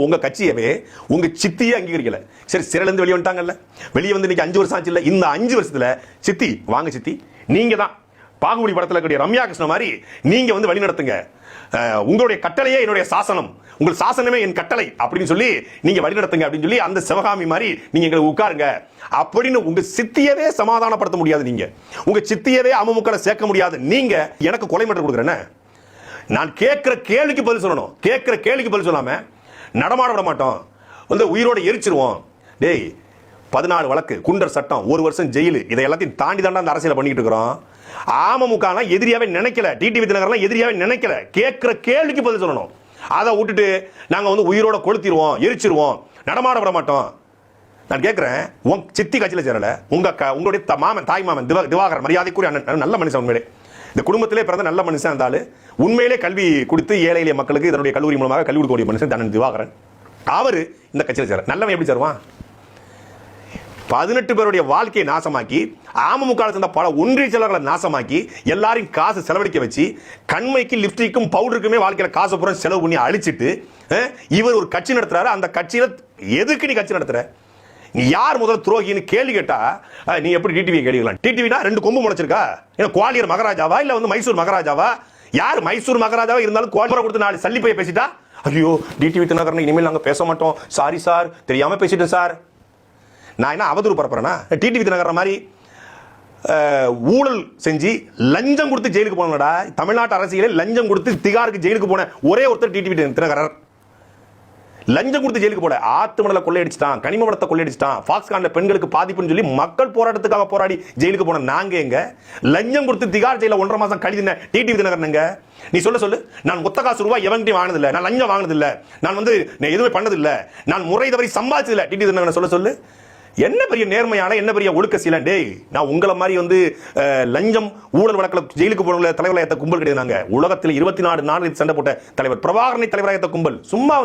உங்க கட்சியவே உங்க சித்தியே அங்கீகரிக்கல. சரி, சிறையில இருந்து வெளியே வந்துட்டாங்கல்ல, வெளியே வந்து இன்னைக்கு 5 வருஷம் ஆச்சு இல்ல, இந்த 5 வருஷத்துல சித்தி வாங்க சித்தி, நீங்க தான் பாகுபலி படத்துல கூடிய ரம்யா கிருஷ்ணன் மாதிரி நீங்க வந்து வழி நடத்துங்க, உங்களுடைய கட்டளையே என்னுடைய சாசனம், உங்கள் சாசனமே என் கட்டளை அப்படின்னு சொல்லி நீங்க வழி நடத்துங்க அப்படின்னு சொல்லி அந்த சிவகாமி மாதிரி நீங்க எங்களை உட்காருங்க அப்படின்னு உங்க சித்தியவே சமாதானப்படுத்த முடியாது. நீங்க உங்க சித்தியவே அமமுக சேர்க்க முடியாது. நீங்க எனக்கு கொலை மிரட்டல் கொடுக்குறேன்னு நான் கேட்கிற கேள்விக்கு பதில் சொல்லணும். கேட்கிற கேள்விக்கு பதில் சொல்லாம நடமாட விட மாட்டோம், வந்து உயிரோட எரிச்சிருவோம். டேய், 14 வழக்கு, குண்டர் சட்டம், 1 வருஷம் ஜெயிலு, இதை எல்லாத்தையும் தாண்டி தாண்டா அந்த அரசியலை பண்ணிட்டு இருக்கிறோம். அமமுக எதிரியாவே நினைக்கல, டிடிவி தினகரன் எதிரியாவே நினைக்கல. கேட்கிற கேள்விக்கு பதில் சொல்லணும். அதை விட்டுட்டு நாங்க வந்து உயிரோட கொளுத்திடுவோம், எரிச்சிருவோம், நடமாட விட மாட்டோம். நான் கேட்கிறேன், உங்க சித்தி கட்சியில சேரல, உங்களுடைய மாமன், தாய் மாமன் திவாகரன், மரியாதைக்குரிய நல்ல மனுஷன், உண்மையிலே இந்த குடும்பத்திலே பிறந்த நல்ல மனுஷன் இருந்தாலும் உண்மையிலே கல்வி கொடுத்து ஏழை எளிய மக்களுக்கு இதனுடைய கல்லூரி மூலமாக கல்வி கொடுக்கக்கூடிய மனுஷன் தன்னன் திவாகரன். அவரு இந்த கட்சியில் சேர நல்லவன் எப்படி சேருவான்? 18 பேருடைய வாழ்க்கையை நாசமாக்கி, அமமுக சேர்ந்த பல ஒன்றிய செயலர்களை நாசமாக்கி, எல்லாரையும் காசு செலவழிக்க வச்சு, கண்மைக்கு லிப்ஸ்டிக்கும் பவுடருக்குமே வாழ்க்கையில காசு பூரா செலவு பண்ணி அழிச்சிட்டு இவர் ஒரு கட்சி நடத்துறாரு. அந்த கட்சியில எதுக்கு நீ கட்சி நடத்துற? நீ யார் முதல் துரோகின்னு கேள்வி கேட்டா நீ எப்படி டிடிவி கேள்விக்கலாம்? டிடிவினா 2 கொம்பு முளைச்சிருக்கா? குவாலியர் மகாராஜாவா இல்ல வந்து மைசூர் மகாராஜாவா? யார் மைசூர் மகாராஜாவா இருந்தாலும் குவாலியர் கொடுத்து 4 சல்லி போய் பேசிட்டா, ஐயோ டிடிவி தினகரன் இனிமேல் நாங்க பேச மாட்டோம், சாரி சார், தெரியாம பேசிட்டேன் சார். நான் என்ன அவதூறு பரப்புறேன்னா? டிடிவி தினகரன் மாதிரி ஊழல் செஞ்சு லஞ்சம் கொடுத்து ஜெயிலுக்கு போனடா. தமிழ்நாட்டு அரசியலில் லஞ்சம் கொடுத்து திகாருக்கு ஜெயிலுக்கு போன ஒரே ஒருத்தர் டிடிவி தினகரன். லஞ்சம் கொடுத்து ஜெயிலுக்கு போல, ஆத்துமணல கொள்ளையடிச்சிட்டான், கனிம வளத்தை கொள்ளையடிச்சிட்டான், ஃபாக்ஸ்கான்ல பெண்களுக்கு பாதிப்புன்னு சொல்லி மக்கள் போராட்டத்துக்காக போராடி ஜெயிலுக்கு போன நாங்க எங்க? லஞ்சம் கொடுத்து திகார் ஜெயில 1.5 மாசம் கழிதின டிடிவி தினகரனுங்க. நீ சொல்ல நான் ஒத்த காசு ரூபாய் எவன்கிட்டையும் வாங்கினது இல்ல, நான் லஞ்சம் வாங்கினது இல்ல, நான் வந்து எதுவுமே பண்ணது இல்ல, நான் முறை தவறி சம்பாதிச்சது இல்ல. டிடிவி தினகரன் சொல்லு என்ன பெரிய நேர்மையான, என்ன பெரிய ஒழுக்க சீல? டேய், நான் உங்களை மாதிரி வந்து லஞ்சம் ஊழல் வழக்கில் ஜெயிலுக்கு போன தலைவராக கும்பல் கிடையாது. நாங்க உலகத்தில் 24 நாடு சண்டை போட்ட தலைவர் பிரபாகரனை தலைவராக கும்பல். சும்மா வந்து